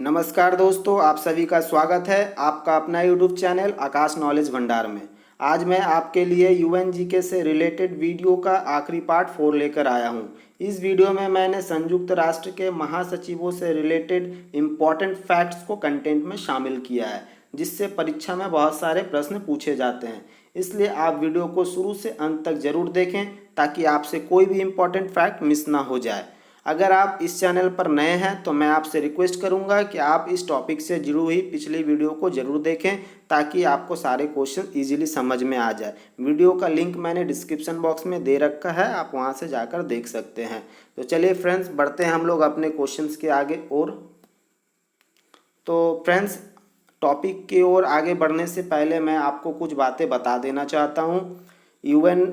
नमस्कार दोस्तों, आप सभी का स्वागत है आपका अपना यूट्यूब चैनल आकाश नॉलेज भंडार में। आज मैं आपके लिए यूएनजीके से रिलेटेड वीडियो का आखिरी पार्ट 4 लेकर आया हूं। इस वीडियो में मैंने संयुक्त राष्ट्र के महासचिवों से रिलेटेड इम्पॉर्टेंट फैक्ट्स को कंटेंट में शामिल किया है, जिससे परीक्षा में बहुत सारे प्रश्न पूछे जाते हैं। इसलिए आप वीडियो को शुरू से अंत तक जरूर देखें ताकि आपसे कोई भी इम्पॉर्टेंट फैक्ट मिस ना हो जाए। अगर आप इस चैनल पर नए हैं तो मैं आपसे रिक्वेस्ट करूंगा कि आप इस टॉपिक से जुड़ी हुई पिछली वीडियो को ज़रूर देखें ताकि आपको सारे क्वेश्चन इजीली समझ में आ जाए। वीडियो का लिंक मैंने डिस्क्रिप्शन बॉक्स में दे रखा है, आप वहां से जाकर देख सकते हैं। तो चलिए फ्रेंड्स, बढ़ते हैं हम लोग अपने क्वेश्चंस के आगे। और तो फ्रेंड्स, टॉपिक की ओर आगे बढ़ने से पहले मैं आपको कुछ बातें बता देना चाहता हूँ यूएन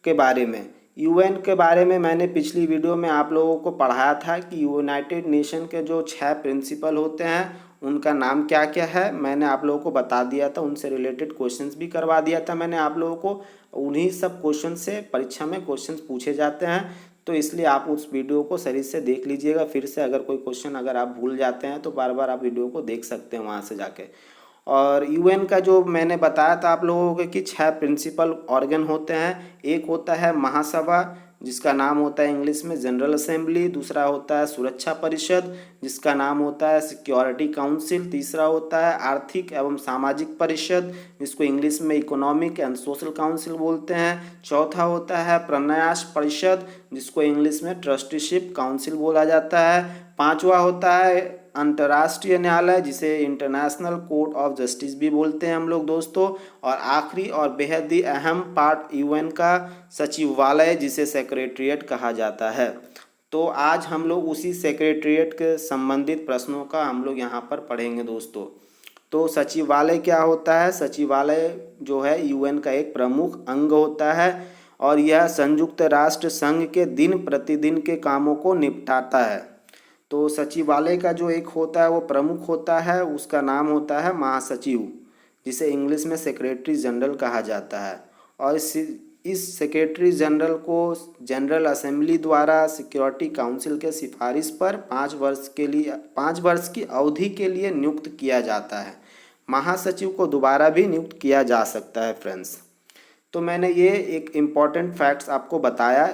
के बारे में। यूएन के बारे में मैंने पिछली वीडियो में आप लोगों को पढ़ाया था कि यूनाइटेड नेशन के जो 6 प्रिंसिपल होते हैं उनका नाम क्या क्या है, मैंने आप लोगों को बता दिया था। उनसे रिलेटेड क्वेश्चंस भी करवा दिया था मैंने आप लोगों को। उन्हीं सब क्वेश्चन से परीक्षा में क्वेश्चंस पूछे जाते हैं, तो इसलिए आप उस वीडियो को सही से देख लीजिएगा। फिर से अगर कोई क्वेश्चन अगर आप भूल जाते हैं तो बार बार आप वीडियो को देख सकते हैं वहाँ से जाके। और यूएन का जो मैंने बताया था आप लोगों को कि 6 प्रिंसिपल ऑर्गन होते हैं। एक होता है महासभा, जिसका नाम होता है इंग्लिश में जनरल असेंबली। दूसरा होता है सुरक्षा परिषद, जिसका नाम होता है सिक्योरिटी काउंसिल। तीसरा होता है आर्थिक एवं सामाजिक परिषद, जिसको इंग्लिश में इकोनॉमिक एंड सोशल काउंसिल बोलते हैं। चौथा होता है प्रन्यास परिषद, जिसको इंग्लिश में ट्रस्टीशिप काउंसिल बोला जाता है। पांचवा होता है अंतर्राष्ट्रीय न्यायालय, जिसे इंटरनेशनल कोर्ट ऑफ जस्टिस भी बोलते हैं हम लोग दोस्तों। और आखिरी और बेहद ही अहम पार्ट यूएन का सचिवालय, जिसे सेक्रेटरीट कहा जाता है। तो आज हम लोग उसी सेक्रेटरीट के संबंधित प्रश्नों का हम लोग यहाँ पर पढ़ेंगे दोस्तों। तो सचिवालय क्या होता है? सचिवालय जो है यूएन का एक प्रमुख अंग होता है और यह संयुक्त राष्ट्र संघ के दिन प्रतिदिन के कामों को निपटाता है। तो सचिवालय का जो एक होता है वो प्रमुख होता है, उसका नाम होता है महासचिव, जिसे इंग्लिश में सेक्रेटरी जनरल कहा जाता है। और इस सेक्रेटरी जनरल को जनरल असेंबली द्वारा सिक्योरिटी काउंसिल के सिफारिश पर 5 वर्ष की अवधि के लिए नियुक्त किया जाता है। महासचिव को दोबारा भी नियुक्त किया जा सकता है फ्रेंड्स। तो मैंने ये एक इम्पॉर्टेंट फैक्ट्स आपको बताया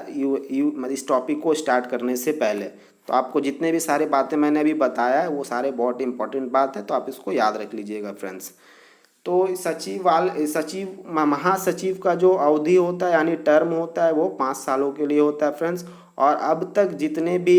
इस टॉपिक को स्टार्ट करने से पहले। तो आपको जितने भी सारे बातें मैंने अभी बताया है वो सारे बहुत इंपॉर्टेंट बात है, तो आप इसको याद रख लीजिएगा फ्रेंड्स। तो महासचिव का जो अवधि होता है यानी टर्म होता है वो 5 सालों के लिए होता है फ्रेंड्स। और अब तक जितने भी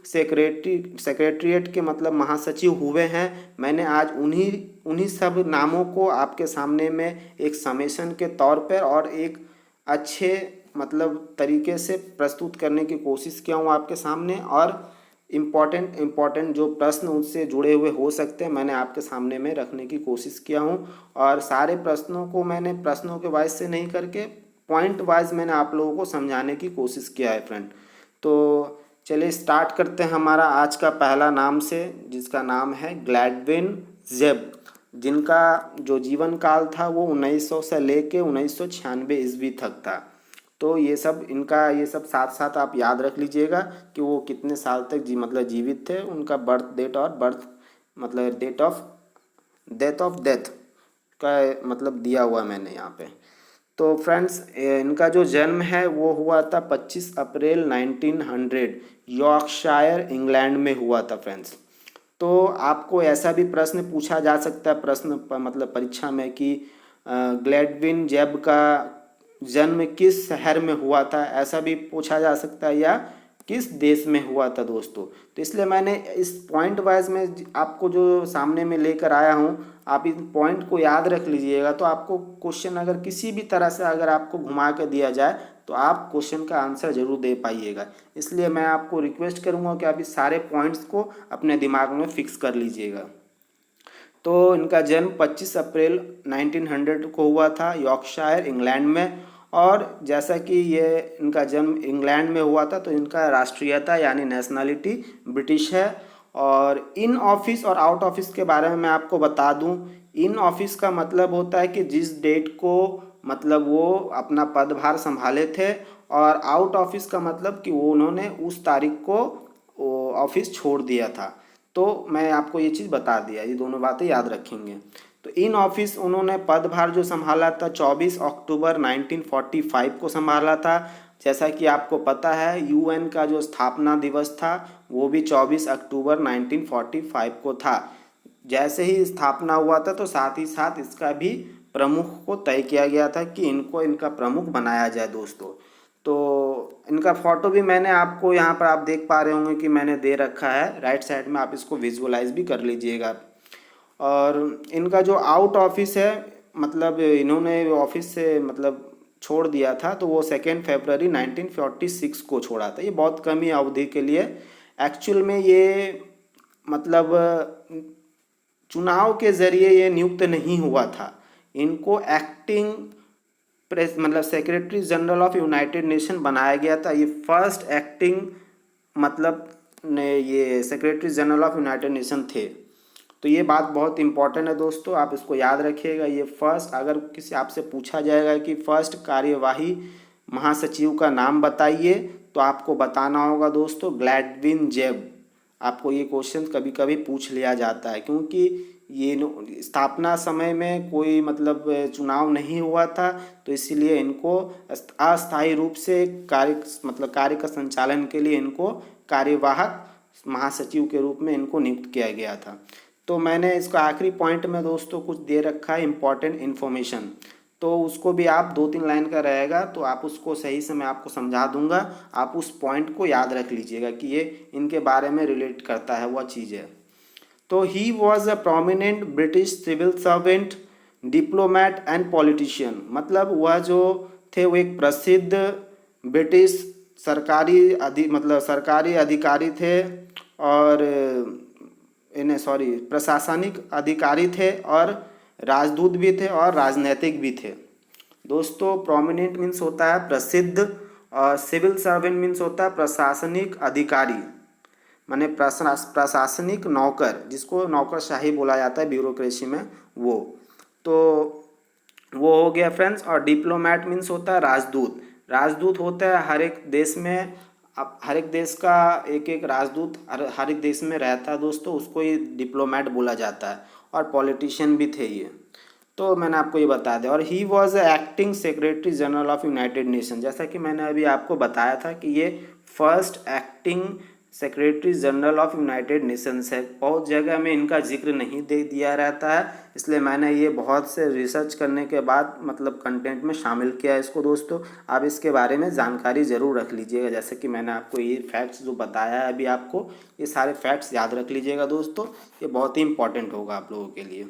सेक्रेटरीट के मतलब महासचिव हुए हैं, मैंने आज उन्हीं सब नामों को आपके सामने में एक समेशन के तौर पर और एक अच्छे मतलब तरीके से प्रस्तुत करने की कोशिश किया हूँ आपके सामने। और इम्पॉर्टेंट जो प्रश्न उससे जुड़े हुए हो सकते हैं मैंने आपके सामने में रखने की कोशिश किया हूँ। और सारे प्रश्नों को मैंने प्रश्नों के वाइज से नहीं करके पॉइंट वाइज मैंने आप लोगों को समझाने की कोशिश किया है फ्रेंड। तो चलिए स्टार्ट करते हैं हमारा आज का पहला नाम से, जिसका नाम है ग्लैडविन ज़ेब, जिनका जो जीवन काल था वो 1900 से लेके 1996 ईस्वी तक था। तो ये सब साथ साथ आप याद रख लीजिएगा कि वो कितने साल तक जीवित थे। उनका डेट ऑफ डेथ का मतलब दिया हुआ मैंने यहाँ पे। तो फ्रेंड्स, इनका जो जन्म है वो हुआ था 25 अप्रैल 1900 यॉर्कशायर इंग्लैंड में हुआ था फ्रेंड्स। तो आपको ऐसा भी प्रश्न पूछा जा सकता है मतलब परीक्षा में कि ग्लैडविन ज़ेब का जन्म किस शहर में हुआ था, ऐसा भी पूछा जा सकता है, या किस देश में हुआ था दोस्तों। तो इसलिए मैंने इस पॉइंट वाइज में आपको जो सामने में लेकर आया हूँ, आप इस पॉइंट को याद रख लीजिएगा। तो आपको क्वेश्चन अगर किसी भी तरह से अगर आपको घुमा के दिया जाए तो आप क्वेश्चन का आंसर जरूर दे पाइएगा। इसलिए मैं आपको रिक्वेस्ट करूँगा कि आप इस सारे पॉइंट्स को अपने दिमाग में फिक्स कर लीजिएगा। तो इनका जन्म 25 अप्रैल 1900 को हुआ था यॉर्कशायर इंग्लैंड में। और जैसा कि ये इनका जन्म इंग्लैंड में हुआ था तो इनका राष्ट्रीयता यानी नेशनलिटी ब्रिटिश है। और इन ऑफिस और आउट ऑफिस के बारे में मैं आपको बता दूं। इन ऑफिस का मतलब होता है कि जिस डेट को मतलब वो अपना पदभार संभाले थे, और आउट ऑफिस का मतलब कि वो उन्होंने उस तारीख को ऑफिस छोड़ दिया था। तो मैं आपको ये चीज़ बता दिया, ये दोनों बातें याद रखेंगे। तो इन ऑफिस उन्होंने पदभार जो संभाला था 24 अक्टूबर 1945 को संभाला था। जैसा कि आपको पता है यूएन का जो स्थापना दिवस था वो भी 24 अक्टूबर 1945 को था। जैसे ही स्थापना हुआ था तो साथ ही साथ इसका भी प्रमुख को तय किया गया था कि इनको इनका प्रमुख बनाया जाए दोस्तों। तो इनका फोटो भी मैंने आपको यहाँ पर आप देख पा रहे होंगे कि मैंने दे रखा है राइट साइड में, आप इसको विजुअलाइज भी कर लीजिएगा। और इनका जो आउट ऑफिस है मतलब इन्होंने ऑफिस से मतलब छोड़ दिया था तो वो 2 फरवरी 1946 को छोड़ा था। ये बहुत कम ही अवधि के लिए, एक्चुअल में ये मतलब चुनाव के ज़रिए ये नियुक्त नहीं हुआ था। इनको एक्टिंग प्रेस मतलब secretary general of United nation बनाया गया था। ये फर्स्ट एक्टिंग मतलब ने ये secretary general of United nation थे। तो ये बात बहुत इंपॉर्टेंट है दोस्तों, आप इसको याद रखिएगा। ये फर्स्ट, अगर किसी आपसे पूछा जाएगा कि फर्स्ट कार्यवाही महासचिव का नाम बताइए तो आपको बताना होगा दोस्तों ग्लैडविन जेब। आपको ये क्वेश्चन कभी कभी पूछ लिया जाता है क्योंकि ये स्थापना समय में कोई मतलब चुनाव नहीं हुआ था, तो इसीलिए इनको अस्थायी रूप से कार्य का संचालन के लिए इनको कार्यवाहक महासचिव के रूप में इनको नियुक्त किया गया था। तो मैंने इसका आखिरी पॉइंट में दोस्तों कुछ दे रखा है इम्पॉर्टेंट इन्फॉर्मेशन, तो उसको भी आप 2-3 लाइन का रहेगा तो आप उसको सही से मैं आपको समझा दूंगा। आप उस पॉइंट को याद रख लीजिएगा कि ये इनके बारे में रिलेट करता है वह चीज़ है। तो he was a prominent British civil servant, diplomat and politician. मतलब वह जो थे वो एक प्रसिद्ध ब्रिटिश सरकारी अधिकारी थे और प्रशासनिक अधिकारी थे और राजदूत भी थे और राजनैतिक भी थे। दोस्तों प्रोमिनेंट मीन्स होता है प्रसिद्ध और सिविल सर्वेंट मीन्स होता है प्रशासनिक अधिकारी, माने प्रशासनिक नौकर, जिसको नौकरशाही बोला जाता है ब्यूरोक्रेसी में वो। तो वो हो गया फ्रेंड्स। और डिप्लोमैट मीन्स होता है राजदूत। राजदूत होता है हर एक देश में, अब हर एक देश का एक एक राजदूत हर एक देश में रहता है दोस्तों, उसको ही डिप्लोमैट बोला जाता है। और पॉलिटिशियन भी थे ये, तो मैंने आपको ये बता दिया। और he was acting secretary general of United nation, जैसा कि मैंने अभी आपको बताया था कि ये first acting secretary general of United Nations है। बहुत जगह में इनका जिक्र नहीं दे दिया रहता है, इसलिए मैंने ये बहुत से रिसर्च करने के बाद मतलब कंटेंट में शामिल किया है इसको दोस्तों। आप इसके बारे में जानकारी ज़रूर रख लीजिएगा, जैसे कि मैंने आपको ये फैक्ट्स जो बताया है अभी आपको, ये सारे फैक्ट्स याद रख लीजिएगा दोस्तों, ये बहुत ही इंपॉर्टेंट होगा आप लोगों के लिए।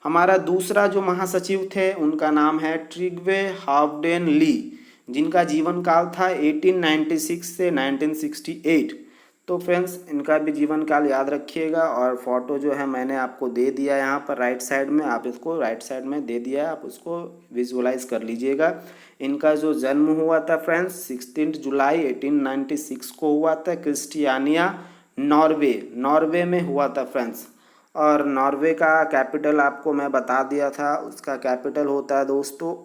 हमारा दूसरा जो महासचिव थे उनका नाम है ट्रिग्वे हावडेन ली, जिनका जीवन काल था 1896 से 1968। तो फ्रेंड्स इनका भी जीवन काल याद रखिएगा। और फोटो जो है मैंने आपको दे दिया यहाँ पर राइट साइड में, आप इसको राइट साइड में दे दिया है, आप उसको विजुअलाइज कर लीजिएगा। इनका जो जन्म हुआ था फ्रेंड्स 16 जुलाई 1896 को हुआ था, क्रिस्टियानिया नॉर्वे में हुआ था फ्रेंड्स। और नॉर्वे का कैपिटल आपको मैं बता दिया था, उसका कैपिटल होता है दोस्तों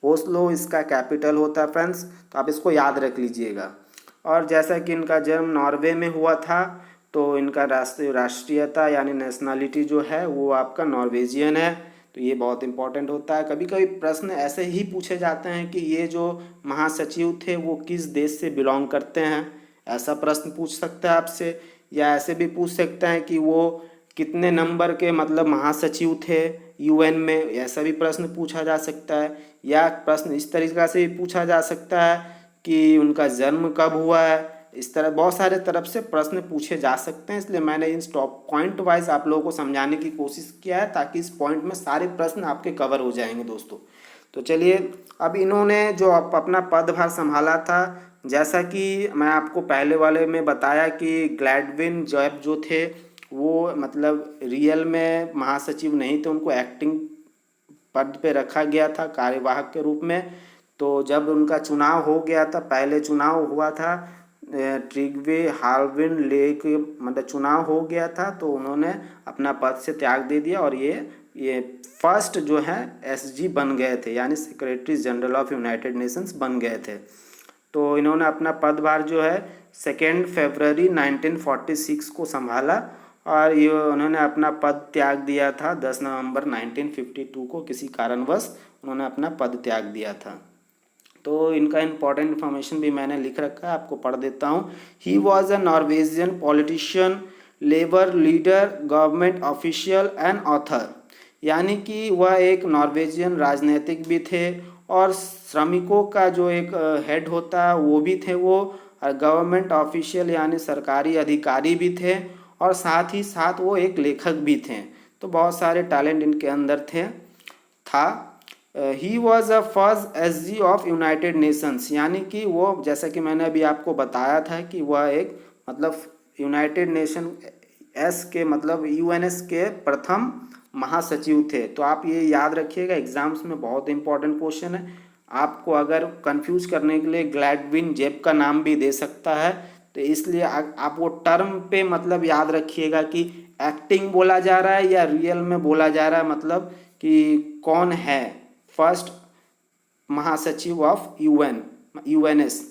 ओस्लो इसका कैपिटल होता है फ्रेंड्स, तो आप इसको याद रख लीजिएगा। और जैसा कि इनका जन्म नॉर्वे में हुआ था तो इनका राष्ट्रीयता यानी नेशनलिटी जो है वो आपका नॉर्वेजियन है, तो ये बहुत इंपॉर्टेंट होता है। कभी कभी प्रश्न ऐसे ही पूछे जाते हैं कि ये जो महासचिव थे वो किस देश से बिलोंग करते हैं, ऐसा प्रश्न पूछ सकता है आपसे। या ऐसे भी पूछ सकते हैं कि वो कितने नंबर के मतलब महासचिव थे यूएन में, ऐसा भी प्रश्न पूछा जा सकता है। या प्रश्न इस तरीक़ा से भी पूछा जा सकता है कि उनका जन्म कब हुआ है। इस तरह बहुत सारे तरफ से प्रश्न पूछे जा सकते हैं, इसलिए मैंने इन टॉप पॉइंट वाइज आप लोगों को समझाने की कोशिश किया है ताकि इस पॉइंट में सारे प्रश्न आपके कवर हो जाएंगे दोस्तों। तो चलिए, अब इन्होंने जो अपना पदभार संभाला था, जैसा कि मैं आपको पहले वाले में बताया कि ग्लैडविन जेब जो थे वो मतलब रियल में महासचिव नहीं थे, उनको एक्टिंग पद पे रखा गया था कार्यवाहक के रूप में। तो जब उनका चुनाव हो गया था, पहले चुनाव हुआ था ट्रिग्वे हाल्विन लेक मतलब चुनाव हो गया था, तो उन्होंने अपना पद से त्याग दे दिया और ये फर्स्ट जो है एसजी बन गए थे, यानी secretary general of United Nations बन गए थे। तो इन्होंने अपना पदभार जो है 2 फरवरी 1946 को संभाला और ये उन्होंने अपना पद त्याग दिया था 10 नवंबर 1952 को। किसी कारणवश उन्होंने अपना पद त्याग दिया था। तो इनका इम्पोर्टेंट इन्फॉर्मेशन भी मैंने लिख रखा है, आपको पढ़ देता हूँ। ही was a Norwegian politician, labour leader, government official and author. यानी कि वह एक नॉर्वेजियन राजनीतिक भी थे और श्रमिकों का जो एक हेड होता है वो भी थे वो, और गवर्नमेंट ऑफिशियल यानी सरकारी अधिकारी भी थे, और साथ ही साथ वो एक लेखक भी थे। तो बहुत सारे टैलेंट इनके अंदर था। ही was a first SG of United Nations, यानी कि वो, जैसा कि मैंने अभी आपको बताया था कि वह एक मतलब यूनाइटेड नेशन एस के मतलब यूएनएस के प्रथम महासचिव थे। तो आप ये याद रखिएगा, एग्जाम्स में बहुत इंपॉर्टेंट क्वेश्चन है। आपको अगर कंफ्यूज करने के लिए ग्लैडविन जेब का नाम भी दे सकता है, तो इसलिए आप वो टर्म पे मतलब याद रखिएगा कि एक्टिंग बोला जा रहा है या रियल में बोला जा रहा है, मतलब कि कौन है फर्स्ट महासचिव ऑफ यूएनएस।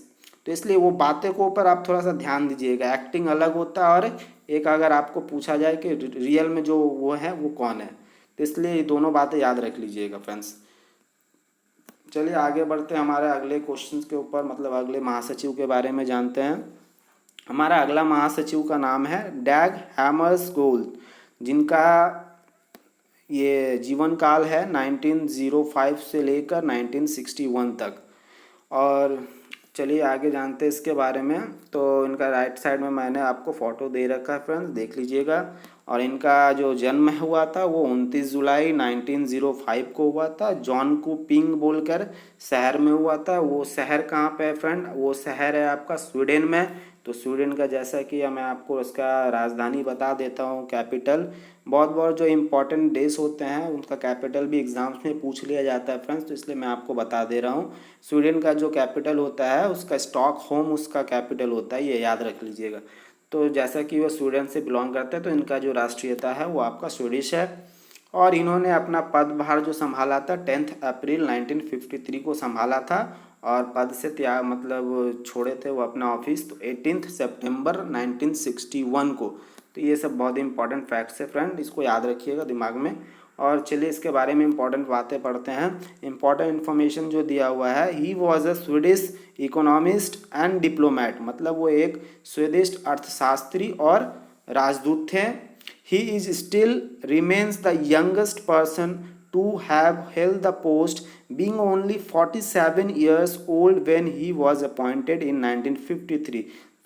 तो इसलिए वो बातें को ऊपर आप थोड़ा सा ध्यान दीजिएगा। एक्टिंग अलग होता है और एक अगर आपको पूछा जाए कि रियल में जो वो है वो कौन है, तो इसलिए ये दोनों बातें याद रख लीजिएगा फ्रेंड्स। चलिए आगे बढ़ते हैं हमारे अगले क्वेश्चन के ऊपर, मतलब अगले महासचिव के बारे में जानते हैं। हमारा अगला महासचिव का नाम है डैग हैमर्सगोल्ड, जिनका ये जीवन काल है 1905 से लेकर 1961 तक। और चलिए आगे जानते हैं इसके बारे में। तो इनका राइट साइड में मैंने आपको फ़ोटो दे रखा है फ्रेंड्स, देख लीजिएगा। और इनका जो जन्म हुआ था वो 29 जुलाई 1905 को हुआ था। जॉन कू पिंग बोलकर शहर में हुआ था। वो शहर कहाँ पे है फ्रेंड? वो शहर है आपका स्वीडन में। तो स्वीडन का जैसा कि मैं आपको उसका राजधानी बता देता हूँ, कैपिटल। बहुत बहुत जो इम्पोर्टेंट देश होते हैं उनका कैपिटल भी एग्जाम्स में पूछ लिया जाता है फ्रेंड्स, तो इसलिए मैं आपको बता दे रहा हूँ। स्वीडन का जो कैपिटल होता है उसका स्टॉकहोम उसका कैपिटल होता है, ये याद रख लीजिएगा। तो जैसा कि वो स्वीडन से बिलोंग करते हैं तो इनका जो राष्ट्रीयता है वो आपका स्वीडिश है। और इन्होंने अपना पदभार जो संभाला था 10 अप्रैल 1953 को संभाला था, और पद से त्याग मतलब छोड़े थे वो अपना ऑफिस तो 18 सितंबर 1961 को। तो ये सब बहुत इंपॉर्टेंट फैक्ट्स है फ्रेंड, इसको याद रखिएगा दिमाग में। और चलिए इसके बारे में इंपॉर्टेंट बातें पढ़ते हैं। इंपॉर्टेंट इन्फॉर्मेशन जो दिया हुआ है, ही was a Swedish economist and diplomat, मतलब वो एक स्वीडिश अर्थशास्त्री और राजदूत थे। He is still remains the youngest person to have held the post, being only 47 years old when he was appointed in 1953।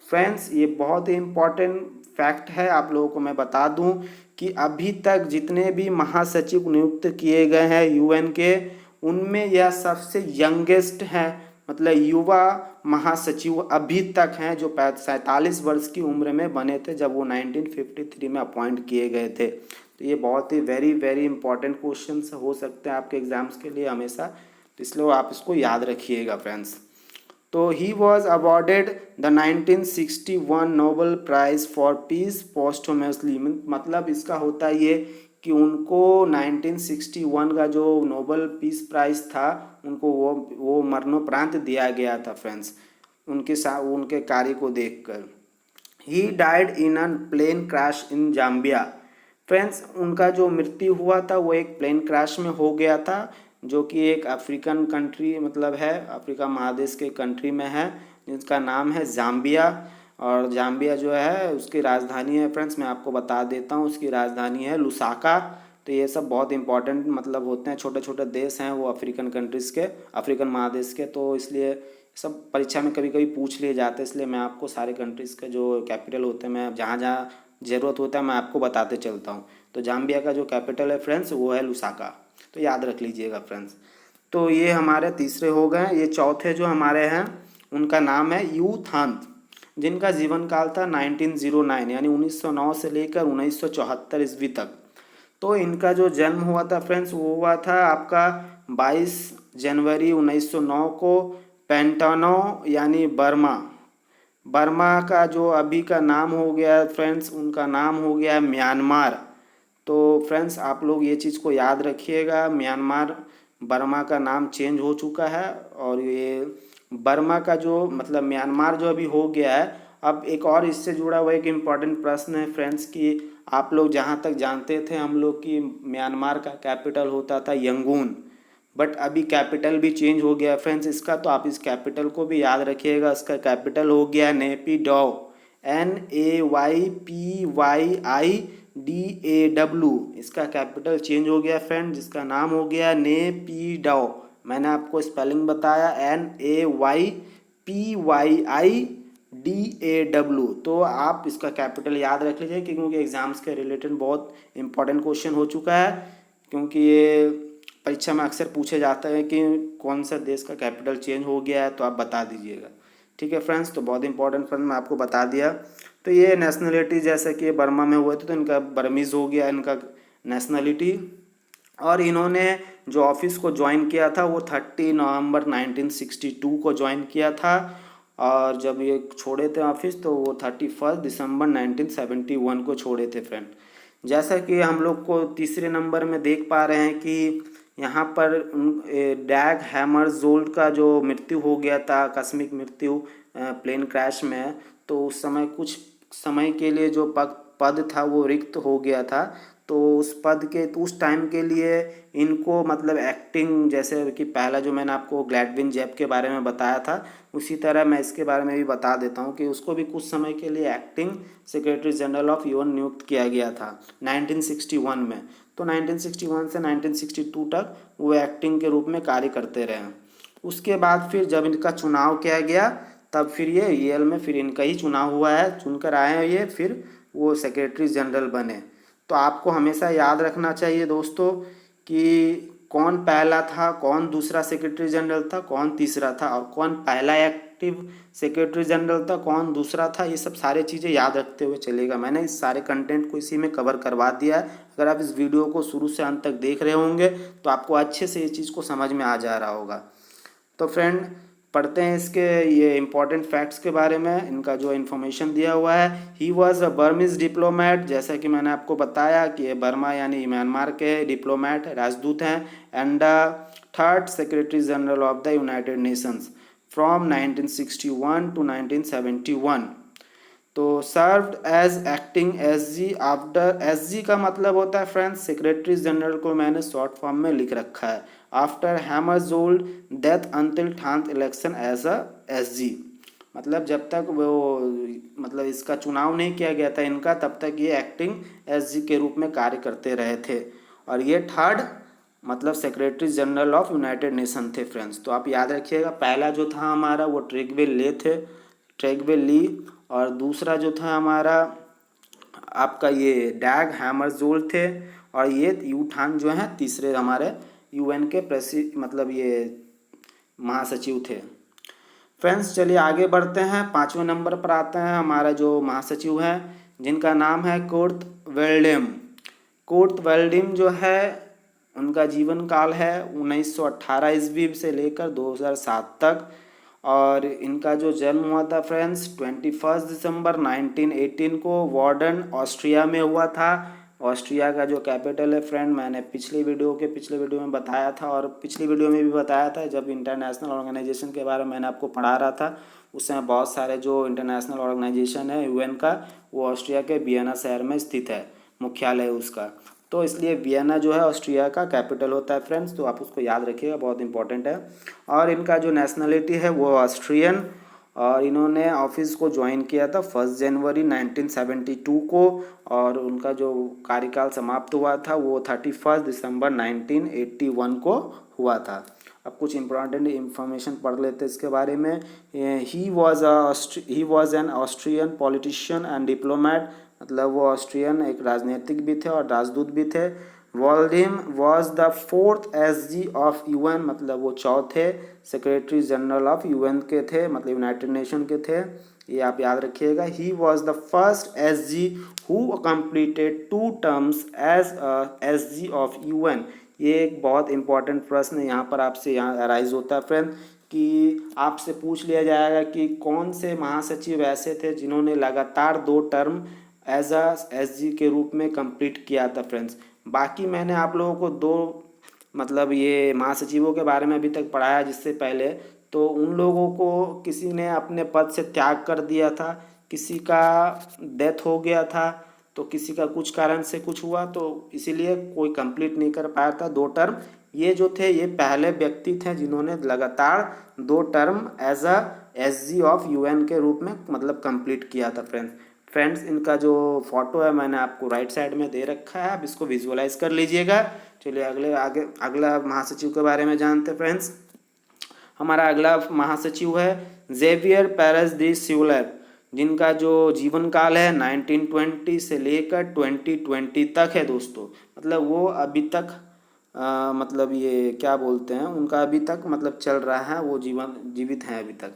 Friends ये बहुत ही इम्पॉर्टेंट फैक्ट है, आप लोगों को मैं बता दूं कि अभी तक जितने भी महासचिव नियुक्त किए गए हैं यूएन के, उनमें यह सबसे यंगेस्ट है, मतलब युवा महासचिव अभी तक हैं जो 47 वर्ष की उम्र में बने थे जब वो 1953 में अपॉइंट किए गए थे। तो ये बहुत ही वेरी वेरी इंपॉर्टेंट क्वेश्चन हो सकते हैं आपके एग्जाम्स के लिए हमेशा, तो इसलिए आप इसको याद रखिएगा फ्रेंड्स। तो he was awarded the 1961 Nobel prize for peace posthumously, मतलब इसका होता ये कि उनको 1961 का जो नोबेल पीस प्राइज़ था उनको वो मरणोपरांत दिया गया था फ्रेंड्स, उनके कार्य को देखकर। He died in a plane crash in Zambia. Friends उनका जो मृत्यु हुआ था वो एक प्लेन क्रैश में हो गया था, जो कि एक अफ्रीकन कंट्री मतलब है, अफ्रीका महादेश के कंट्री में है, जिसका नाम है जाम्बिया। और जाम्बिया जो है उसकी राजधानी है फ्रेंड्स, मैं आपको बता देता हूँ, उसकी राजधानी है लुसाका। तो ये सब बहुत इंपॉर्टेंट मतलब होते हैं, छोटे छोटे देश हैं वो अफ्रीकन कंट्रीज़ के, अफ्रीकन महादेश के, तो इसलिए सब परीक्षा में कभी कभी पूछ लिए जाते हैं, इसलिए मैं आपको सारे कंट्रीज़ के जो कैपिटल होते हैं मैं जहाँ जहाँ ज़रूरत होता है मैं आपको बताते चलता हूँ। तो जाम्बिया का जो कैपिटल है फ्रेंड्स वो है लुसाका, तो याद रख लीजिएगा फ्रेंड्स। तो ये हमारे तीसरे हो गए। ये चौथे जो हमारे हैं उनका नाम है यू थांत, जिनका जीवन काल था 1909 यानी 1909 से लेकर 1974 ईस्वी तक। तो इनका जो जन्म हुआ था फ्रेंड्स वो हुआ था आपका 22 जनवरी 1909 को पेंटानो यानी बर्मा का जो अभी का नाम हो गया फ्रेंड्स, उनका नाम हो गया म्यांमार। तो फ्रेंड्स आप लोग ये चीज़ को याद रखिएगा, म्यांमार बर्मा का नाम चेंज हो चुका है और ये बर्मा का जो मतलब म्यांमार जो अभी हो गया है। अब एक और इससे जुड़ा हुआ एक इम्पॉर्टेंट प्रश्न है फ्रेंड्स कि आप लोग जहाँ तक जानते थे हम लोग कि म्यांमार का कैपिटल होता था यंगून, बट अभी कैपिटल भी चेंज हो गया फ्रेंड्स इसका, तो आप इस कैपिटल को भी याद रखिएगा। इसका कैपिटल हो गया नेपिडॉ, NAYPYIDAW। इसका कैपिटल चेंज हो गया फ्रेंड, जिसका नाम हो गया नेपिडॉ। मैंने आपको स्पेलिंग बताया NAYPYIDAW। तो आप इसका कैपिटल याद रख लीजिए क्योंकि एग्जाम्स के रिलेटेड बहुत इंपॉर्टेंट क्वेश्चन हो चुका है, क्योंकि ये परीक्षा में अक्सर पूछे जाता है कि कौन सा देश का कैपिटल चेंज हो गया है, तो आप बता दीजिएगा। ठीक है फ्रेंड्स, तो बहुत इंपॉर्टेंट फ्रेंड मैं आपको बता दिया। तो ये नेशनलिटी जैसे कि बर्मा में हुए थे तो इनका बर्मीज़ हो गया इनका नेशनलिटी। और इन्होंने जो ऑफिस को ज्वाइन किया था वो 30 नवंबर 1962 को ज्वाइन किया था, और जब ये छोड़े थे ऑफिस तो वो 31 दिसंबर 1971 को छोड़े थे फ्रेंड। जैसा कि हम लोग को तीसरे नंबर में देख पा रहे हैं कि यहाँ पर डैग हैमरजोल्ड का जो मृत्यु हो गया था, आकस्मिक मृत्यु प्लेन क्रैश में, तो उस समय कुछ समय के लिए जो पद था वो रिक्त हो गया था। तो उस पद के तो उस टाइम के लिए इनको मतलब एक्टिंग, जैसे कि पहला जो मैंने आपको ग्लैडविन जेब के बारे में बताया था उसी तरह मैं इसके बारे में भी बता देता हूँ कि उसको भी कुछ समय के लिए acting secretary general of UN नियुक्त किया गया था 1961 में। तो 1961 से 1962 तक वो एक्टिंग के रूप में कार्य करते रहे। उसके बाद फिर जब इनका चुनाव किया गया तब फिर ये ईएल में फिर इनका ही चुनाव हुआ है, चुनकर आए हैं ये, फिर वो सेक्रेटरी जनरल बने। तो आपको हमेशा याद रखना चाहिए दोस्तों कि कौन पहला था, कौन दूसरा सेक्रेटरी जनरल था, कौन तीसरा था, और कौन पहला एक्टिव सेक्रेटरी जनरल था, कौन दूसरा था। ये सब सारे चीज़ें याद रखते हुए चलेगा। मैंने इस सारे कंटेंट को इसी में कवर करवा दिया है। अगर आप इस वीडियो को शुरू से अंत तक देख रहे होंगे तो आपको अच्छे से इस चीज़ को समझ में आ जा रहा होगा। तो फ्रेंड पढ़ते हैं इसके ये इंपॉर्टेंट फैक्ट्स के बारे में। इनका जो इन्फॉर्मेशन दिया हुआ है, ही वॉज अ बर्मीज डिप्लोमेट। जैसा कि मैंने आपको बताया कि ये बर्मा यानी म्यांमार के डिप्लोमेट राजदूत हैं, and third secretary general of the United Nations from 1961 to 1971। तो served as acting SG after, SG का मतलब होता है फ्रेंड्स सेक्रेटरी जनरल को मैंने शॉर्ट फॉर्म में लिख रखा है, after Hammarskjold death until 10th election as a SG. मतलब जब तक वो मतलब इसका चुनाव नहीं किया गया था इनका, तब तक ये एक्टिंग एसजी के रूप में कार्य करते रहे थे। और ये थर्ड मतलब secretary general of United nation थे फ्रेंड्स। तो आप याद रखिएगा, पहला जो था हमारा वो ट्रेगवे ले थे, ट्रेगवे ली, और दूसरा जो था हमारा आपका ये डैग हैमरजोल्ड थे, और ये यूठान जो हैं तीसरे हमारे यूएन के मतलब ये महासचिव थे। फ्रेंड्स चलिए आगे बढ़ते हैं। 5वें नंबर पर आते हैं हमारा जो महासचिव हैं जिनका नाम है कुर्ट वेल्डेम। कुर्ट वेल्डेम जो है उनका जीवन काल है 1918 ईस्वी से लेकर 2007 तक, और इनका जो जन्म हुआ था फ्रेंड्स 21 दिसंबर 1918 को वार्डन ऑस्ट्रिया में हुआ था। ऑस्ट्रिया का जो कैपिटल है फ्रेंड मैंने पिछले वीडियो में बताया था, और पिछली वीडियो में भी बताया था जब इंटरनेशनल ऑर्गेनाइजेशन के बारे में मैंने आपको पढ़ा रहा था। उस समय बहुत सारे जो इंटरनेशनल ऑर्गेनाइजेशन है यूएन का, वो ऑस्ट्रिया के वियना शहर में स्थित है, मुख्यालय उसका। तो इसलिए वियना जो है ऑस्ट्रिया का कैपिटल होता है फ्रेंड्स, तो आप उसको याद रखिएगा, बहुत इंपॉर्टेंट है। और इनका जो नेशनलिटी है वो ऑस्ट्रियन, और इन्होंने ऑफिस को ज्वाइन किया था 1 जनवरी 1972 को, और उनका जो कार्यकाल समाप्त हुआ था वो 31 दिसंबर 1981 को हुआ था। अब कुछ इंपॉर्टेंट इंफॉर्मेशन पढ़ लेते हैं इसके बारे में। He was an Austrian politician and diplomat, मतलब वो ऑस्ट्रियन एक राजनीतिक भी थे और राजदूत भी थे। Waldheim was the 4th SG of UN, मतलब वो चौथे सेक्रेटरी जनरल ऑफ यूएन के थे, मतलब यूनाइटेड नेशन के थे, ये आप याद रखिएगा। He was the first SG who completed 2 terms as SG of UN. ये एक बहुत इंपॉर्टेंट प्रश्न यहाँ पर आपसे यहाँ अराइज होता है फ्रेंड, कि आपसे पूछ लिया जाएगा कि कौन से महासचिव ऐसे थे जिन्होंने लगातार 2 टर्म एज अ एसजी के रूप में कंप्लीट किया था फ्रेंड्स। बाकी मैंने आप लोगों को 2 मतलब ये महासचिवों के बारे में अभी तक पढ़ाया जिससे पहले, तो उन लोगों को किसी ने अपने पद से त्याग कर दिया था, किसी का डेथ हो गया था, तो किसी का कुछ कारण से कुछ हुआ, तो इसीलिए कोई कंप्लीट नहीं कर पाया था 2 टर्म। ये जो थे ये पहले व्यक्ति थे जिन्होंने लगातार 2 term as a SG of UN के रूप में मतलब कंप्लीट किया था फ्रेंड्स इनका जो फोटो है मैंने आपको राइट साइड में दे रखा है, आप इसको विजुअलाइज कर लीजिएगा। चलिए अगला महासचिव के बारे में जानते हैं फ्रेंड्स। हमारा अगला महासचिव है जेवियर पेरेस डी स्यूलर, जिनका जो जीवन काल है 1920 से लेकर 2020 तक है दोस्तों। मतलब वो अभी तक मतलब ये क्या बोलते हैं, उनका अभी तक मतलब चल रहा है, वो जीवित हैं, अभी तक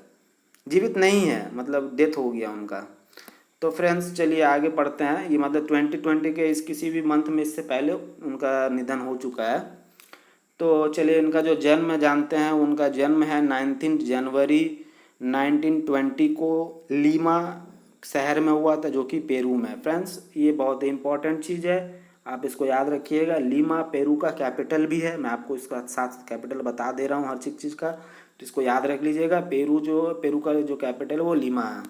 जीवित नहीं है, मतलब डेथ हो गया उनका। तो फ्रेंड्स चलिए आगे पढ़ते हैं। ये मतलब 2020 के इस किसी भी मंथ में इससे पहले उनका निधन हो चुका है। तो चलिए इनका जो जन्म जानते हैं। उनका जन्म है 19 जनवरी 1920 को लीमा शहर में हुआ था, जो कि पेरू में। फ्रेंड्स ये बहुत ही इंपॉर्टेंट चीज़ है, आप इसको याद रखिएगा। लीमा पेरू का कैपिटल भी है, मैं आपको इसका साथ कैपिटल बता दे रहा हूँ हर चीज़ का, तो इसको याद रख लीजिएगा। पेरू का जो कैपिटल है वो लीमा है।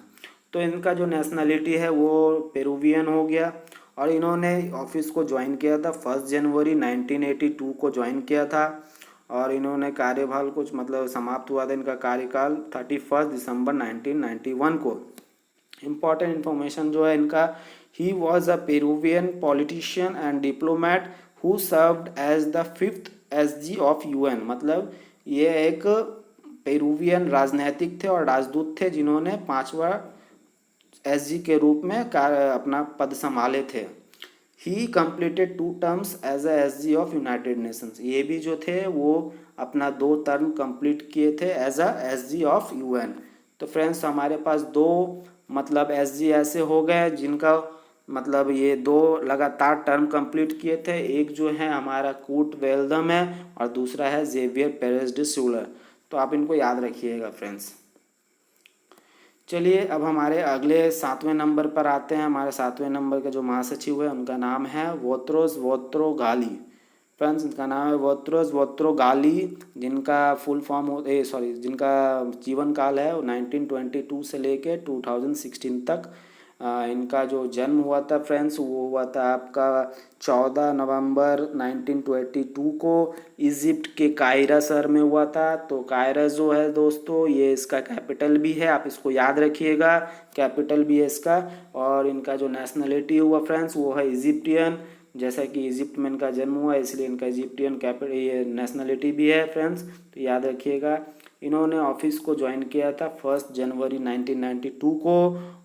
तो इनका जो नेशनलिटी है वो पेरुवियन हो गया, और इन्होंने ऑफिस को ज्वाइन किया था 1 जनवरी 1982 को ज्वाइन किया था, और इन्होंने कार्यभार कुछ मतलब समाप्त हुआ था इनका कार्यकाल 31 दिसंबर 1991 को। इम्पॉर्टेंट इन्फॉर्मेशन जो है इनका, he was a Peruvian politician and diplomat who served as the 5th SG of UN. मतलब ये एक पेरुवियन राजनैतिक थे और राजदूत थे जिन्होंने 5वां एसजी के रूप में अपना पद संभाले थे। He completed 2 terms as a SG of United Nations. ये भी जो थे वो अपना 2 टर्म कंप्लीट किए थे as a SG of UN. तो फ्रेंड्स हमारे पास 2 मतलब एसजी ऐसे हो गए जिनका मतलब ये 2 लगातार टर्म कंप्लीट किए थे। एक जो है हमारा कूट वेल्दम है और दूसरा है जेवियर पेरेस डे स्यूलर। तो आप इनको याद रखिएगा फ्रेंड्स। चलिए अब हमारे अगले 7वें नंबर पर आते हैं। हमारे 7वें नंबर के जो महासचिव है उनका नाम है वोत्रोस वोत्रोगाली। फ्रेंड्स इनका नाम है वोत्रोस वोत्रोगाली, जिनका फुल फॉर्म जिनका जीवन काल है वो 1922 से लेके 2016 तक। इनका जो जन्म हुआ था फ्रेंड्स वो हुआ था आपका 14 नवंबर 1922 को इजिप्ट के कायरा शहर में हुआ था। तो कायरा जो है दोस्तों ये इसका कैपिटल भी है, आप इसको याद रखिएगा, कैपिटल भी है इसका। और इनका जो नेशनलिटी हुआ फ्रेंड्स वो है इजिप्टियन, जैसा कि इजिप्ट में इनका जन्म हुआ इसलिए इनका इजिप्टियन कैपिटल ये नेशनलिटी भी है फ्रेंड्स, तो याद रखिएगा। इन्होंने ऑफिस को ज्वाइन किया था 1 जनवरी 1992 को,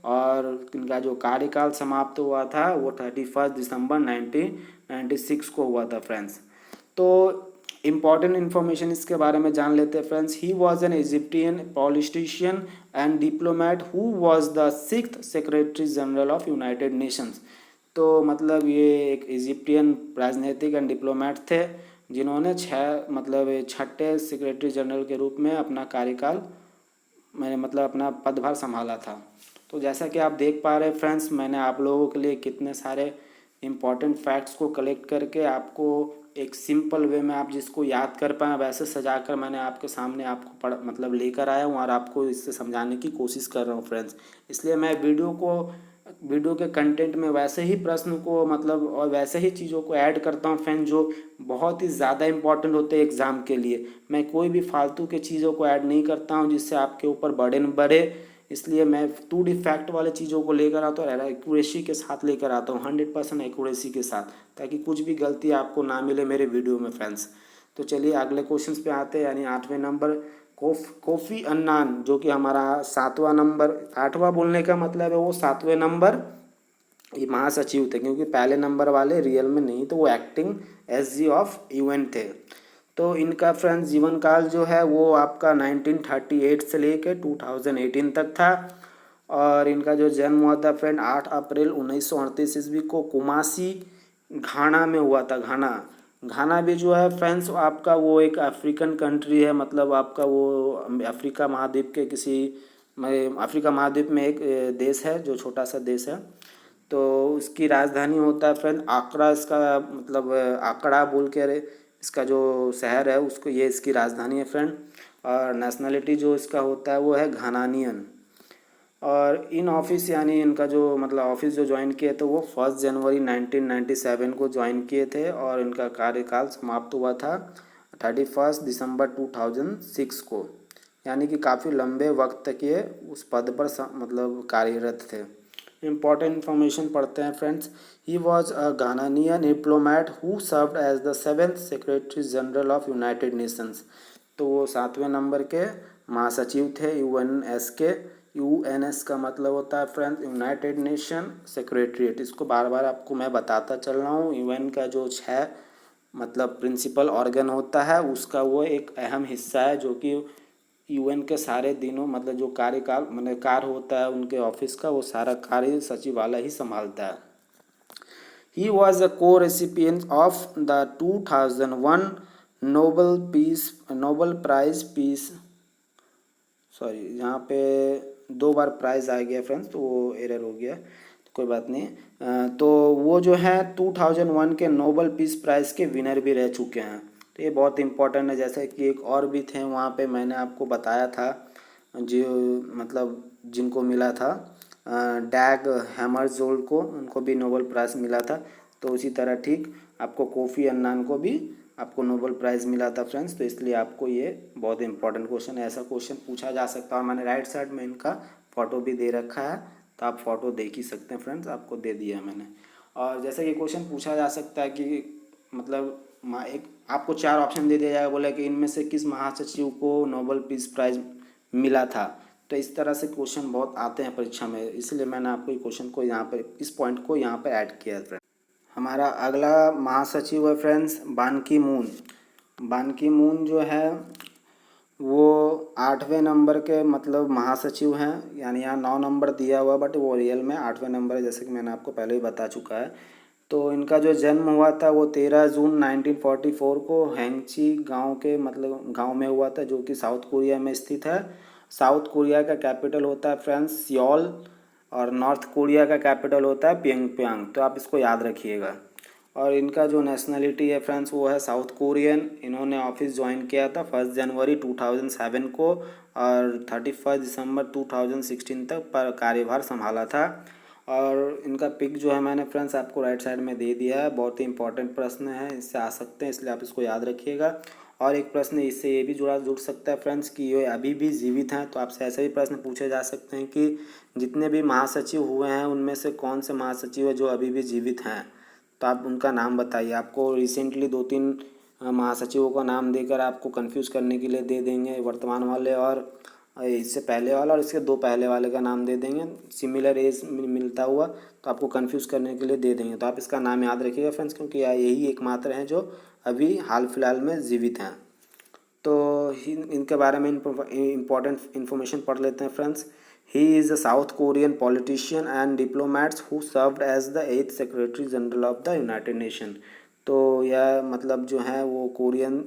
और इनका जो कार्यकाल समाप्त हुआ था वो 31 दिसंबर 1996 को हुआ था फ्रेंड्स। तो इम्पॉर्टेंट इन्फॉर्मेशन इसके बारे में जान लेते हैं friends. He was an Egyptian politician and diplomat who was the 6th secretary general of United Nations. तो मतलब ये एक इजिप्टियन राजनीतिक एंड डिप्लोमैट थे जिन्होंने 6ठे सेक्रेटरी जनरल के रूप में अपना कार्यकाल मैंने मतलब अपना पदभार संभाला था। तो जैसा कि आप देख पा रहे हैं फ्रेंड्स, मैंने आप लोगों के लिए कितने सारे इम्पॉर्टेंट फैक्ट्स को कलेक्ट करके आपको एक सिंपल वे में आप जिसको याद कर पाएँ वैसे सजाकर मैंने आपके सामने आपको मतलब लेकर आया हूँ और आपको इससे समझाने की कोशिश कर रहा हूँ फ्रेंड्स। इसलिए मैं वीडियो के कंटेंट में वैसे ही प्रश्न को मतलब और वैसे ही चीज़ों को ऐड करता हूँ फ्रेंड जो बहुत ही ज़्यादा इंपॉर्टेंट होते हैं एग्ज़ाम के लिए। मैं कोई भी फालतू के चीज़ों को ऐड नहीं करता हूँ जिससे आपके ऊपर बर्डन बढ़े, इसलिए मैं 2D फैक्ट वाले चीज़ों को लेकर आता हूँ और एक्यूरेसी के साथ लेकर आता हूँ, 100% एक्यूरेसी के साथ, ताकि कुछ भी गलती आपको ना मिले मेरे वीडियो में फ्रेंड्स। तो चलिए अगले क्वेश्चन पे आते हैं, यानी 8वें नंबर कोफी अन्नान, जो कि हमारा 7वां नंबर, 8वां बोलने का मतलब है वो 7वें नंबर ये महासचिव थे, क्योंकि पहले नंबर वाले रियल में नहीं तो वो एक्टिंग एसजी ऑफ यूएन थे। तो इनका फ्रेंड्स जीवन काल जो है वो आपका 1938 से लेकर 2018 तक था, और इनका जो जन्म हुआ था फ्रेंड 8 अप्रैल 1938 ईस्वी को कुमासी घाना में हुआ था। घाना भी जो है फ्रेंड्स आपका वो एक अफ्रीकन कंट्री है, मतलब आपका वो अफ्रीका महाद्वीप के अफ्रीका महाद्वीप में एक देश है जो छोटा सा देश है। तो उसकी राजधानी होता है फ्रेंड आकड़ा, इसका मतलब आकड़ा बोल के इसका जो शहर है उसको ये इसकी राजधानी है फ्रेंड। और नेशनलिटी जो इसका होता है वो है घानानियन। और इन ऑफिस यानी इनका जो मतलब ऑफिस जो ज्वाइन किए थे वो 1 जनवरी 1997 को ज्वाइन किए थे और इनका कार्यकाल समाप्त हुआ था 31 दिसंबर 2006 को, यानी कि काफ़ी लंबे वक्त तक ये उस पद पर मतलब कार्यरत थे। इम्पॉर्टेंट इन्फॉर्मेशन पढ़ते हैं friends. He was a Ghanaian diplomat who served as the 7th secretary general of United Nations. तो वो 7वें नंबर के महासचिव थे यूएनएस के। यूएनएस का मतलब होता है फ्रेंड्स यूनाइटेड नेशन सेक्रेटरीट। इसको बार बार आपको मैं बताता चल रहा हूँ। यूएन का जो 6 मतलब प्रिंसिपल ऑर्गन होता है उसका वो एक अहम हिस्सा है, जो कि यूएन के सारे दिनों मतलब जो कार्यकाल मतलब कार्य होता है उनके ऑफिस का, वो सारा कार्य सचिवालय ही संभालता है। ही was a co recipient of the 2001 Nobel prize peace. Sorry, यहाँ पे 2 बार प्राइज़ आ गया फ्रेंड्स, तो वो एरर हो गया, तो कोई बात नहीं। तो वो जो है 2001 के नोबल पीस प्राइज़ के विनर भी रह चुके हैं, तो ये बहुत इंपॉर्टेंट है। जैसे कि एक और भी थे वहाँ पे, मैंने आपको बताया था जो मतलब जिनको मिला था डैग हैमरजोल्ड को, उनको भी नोबल प्राइज़ मिला था। तो उसी तरह ठीक आपको कोफी अन्नान को भी आपको नोबल प्राइज़ मिला था फ्रेंड्स। तो इसलिए आपको ये बहुत इंपॉर्टेंट क्वेश्चन है, ऐसा क्वेश्चन पूछा जा सकता है। और मैंने राइट साइड में इनका फ़ोटो भी दे रखा है, तो आप फ़ोटो देख ही सकते हैं फ्रेंड्स, आपको दे दिया है मैंने। और जैसे ये क्वेश्चन पूछा जा सकता है कि मतलब एक आपको 4 ऑप्शन दे दिया जाएगा, बोला कि इनमें से किस महासचिव को नोबल पीस प्राइज़ मिला था। तो इस तरह से क्वेश्चन बहुत आते हैं परीक्षा में, इसलिए मैंने आपको ये क्वेश्चन को यहाँ पर इस पॉइंट को यहाँ पर ऐड किया है फ्रेंड। हमारा अगला महासचिव है फ्रेंड्स बान की मून। बान की मून जो है वो 8वें नंबर के मतलब महासचिव हैं, यानी यहाँ 9 नंबर दिया हुआ बट वो रियल में 8वें नंबर है, जैसे कि मैंने आपको पहले ही बता चुका है। तो इनका जो जन्म हुआ था वो 13 जून 1944 को हैंगची गांव के मतलब गांव में हुआ था, जो कि साउथ कोरिया में स्थित है। साउथ कोरिया का कैपिटल होता है फ्रेंड्स सियोल, और नॉर्थ कोरिया का कैपिटल होता है प्योंगयांग, तो आप इसको याद रखिएगा। और इनका जो नेशनलिटी है फ्रेंड्स वो है साउथ कोरियन। इन्होंने ऑफिस ज्वाइन किया था 1 जनवरी 2007 को और 31 दिसंबर 2016 तक पर कार्यभार संभाला था। और इनका पिक जो है मैंने फ्रेंड्स आपको राइट साइड में दे दिया है। बहुत ही इंपॉर्टेंट प्रश्न है, इससे आ सकते हैं, इसलिए आप इसको याद रखिएगा। और एक प्रश्न इससे ये भी जुड़ सकता है फ्रेंड्स कि ये अभी भी जीवित हैं, तो आपसे ऐसे भी प्रश्न पूछे जा सकते हैं कि जितने भी महासचिव हुए हैं उनमें से कौन से महासचिव है जो अभी भी जीवित हैं, तो आप उनका नाम बताइए। आपको रिसेंटली 2-3 महासचिवों का नाम देकर आपको कंफ्यूज करने के लिए दे देंगे, वर्तमान वाले और इससे पहले वाला, और इसके 2 पहले वाले का नाम दे देंगे, सिमिलर एज मिलता हुआ, तो आपको कंफ्यूज करने के लिए दे देंगे। तो आप इसका नाम याद रखिएगा फ्रेंड्स, क्योंकि यही एकमात्र हैं जो अभी हाल फिलहाल में जीवित हैं। तो इनके बारे में इम्पोर्टेंट इन्फॉर्मेशन पढ़ लेते हैं friends. He is a South Korean politician and diplomats who served as the 8th secretary general of the United Nation. तो यह मतलब जो है वो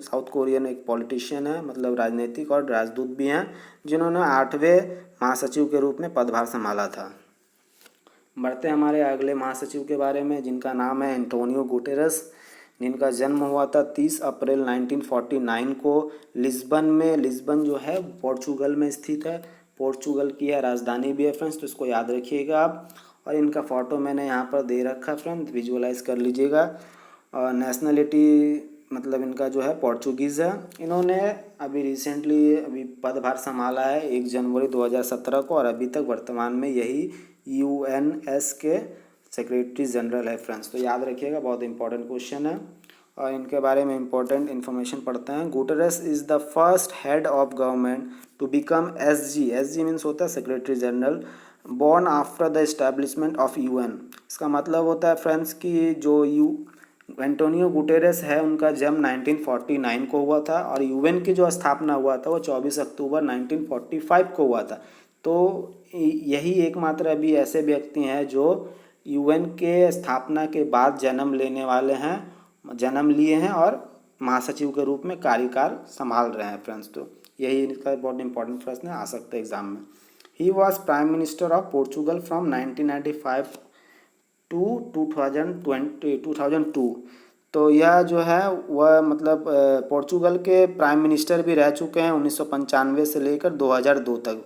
साउथ कोरियन एक पॉलिटिशियन है, मतलब राजनीतिक और राजदूत भी हैं, जिन्होंने 8वें महासचिव के रूप में पदभार संभाला था। बढ़ते हैं हमारे अगले महासचिव के बारे में, जिनका नाम है एंटोनियो गुटेरस, जिनका जन्म हुआ था 30 अप्रैल 1949 को लिस्बन में। लिस्बन जो है पोर्चुगल में स्थित है, पोर्चुगल की है राजधानी भी है फ्रेंड्स, तो इसको याद रखिएगा आप। और इनका फ़ोटो मैंने यहाँ पर दे रखा है फ्रेंड्स, विजुअलाइज कर लीजिएगा। और नेशनलिटी मतलब इनका जो है पोर्चुगीज़ है। इन्होंने अभी रिसेंटली अभी पदभार संभाला है 1 जनवरी 2017 को, और अभी तक वर्तमान में यही यूएनएस के सेक्रेटरी जनरल है फ्रेंड्स। तो याद रखिएगा, बहुत इंपॉर्टेंट क्वेश्चन है। और इनके बारे में इंपॉर्टेंट इन्फॉर्मेशन पढ़ते हैं। Guterres is the first head of government to become SG. SG means होता है secretary general, born after the establishment of UN. इसका मतलब होता है फ्रेंड्स कि जो एंटोनियो गुटेरेस है उनका जन्म 1949 को हुआ था, और यूएन की जो स्थापना हुआ था वो 24 अक्टूबर 1945 को हुआ था। तो यही एकमात्र अभी ऐसे व्यक्ति हैं जो यूएन के स्थापना के बाद जन्म लिए हैं और महासचिव के रूप में कार्यकाल संभाल रहे हैं फ्रेंड्स। तो यही इनका बहुत इंपॉर्टेंट प्रश्न आ सकता है एग्जाम में। He was prime minister of Portugal from 1995 to 2002। तो यह जो है वह मतलब पोर्चुगल के प्राइम मिनिस्टर भी रह चुके हैं 1995 से लेकर 2002 तक।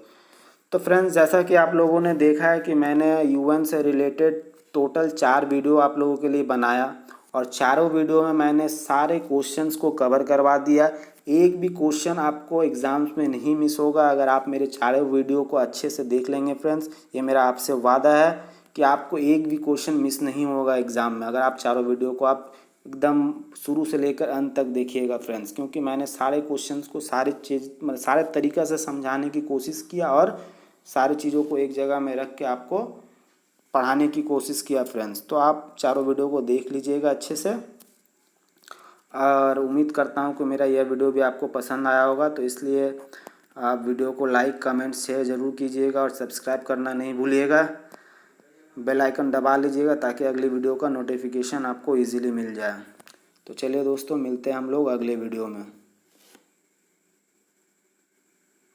तो फ्रेंड्स, जैसा कि आप लोगों ने देखा है कि मैंने यूएन से रिलेटेड टोटल 4 वीडियो आप लोगों के लिए बनाया और चारों वीडियो में मैंने सारे क्वेश्चंस को कवर करवा दिया। एक भी क्वेश्चन आपको एग्ज़ाम्स में नहीं मिस होगा अगर आप मेरे चारों वीडियो को अच्छे से देख लेंगे फ्रेंड्स। ये मेरा आपसे वादा है कि आपको एक भी क्वेश्चन मिस नहीं होगा एग्ज़ाम में अगर आप चारों वीडियो को आप एकदम शुरू से लेकर अंत तक देखिएगा फ्रेंड्स, क्योंकि मैंने सारे क्वेश्चंस को सारी चीज़ मतलब सारे तरीक़ा से समझाने की कोशिश किया और सारी चीज़ों को एक जगह में रख के आपको पढ़ाने की कोशिश किया फ्रेंड्स। तो आप चारों वीडियो को देख लीजिएगा अच्छे से और उम्मीद करता हूँ कि मेरा यह वीडियो भी आपको पसंद आया होगा। तो इसलिए आप वीडियो को लाइक कमेंट शेयर ज़रूर कीजिएगा और सब्सक्राइब करना नहीं भूलिएगा। बेल आइकन दबा लीजिएगा ताकि अगली वीडियो का नोटिफिकेशन आपको ईज़िली मिल जाए। तो चलिए दोस्तों, मिलते हैं हम लोग अगले वीडियो में।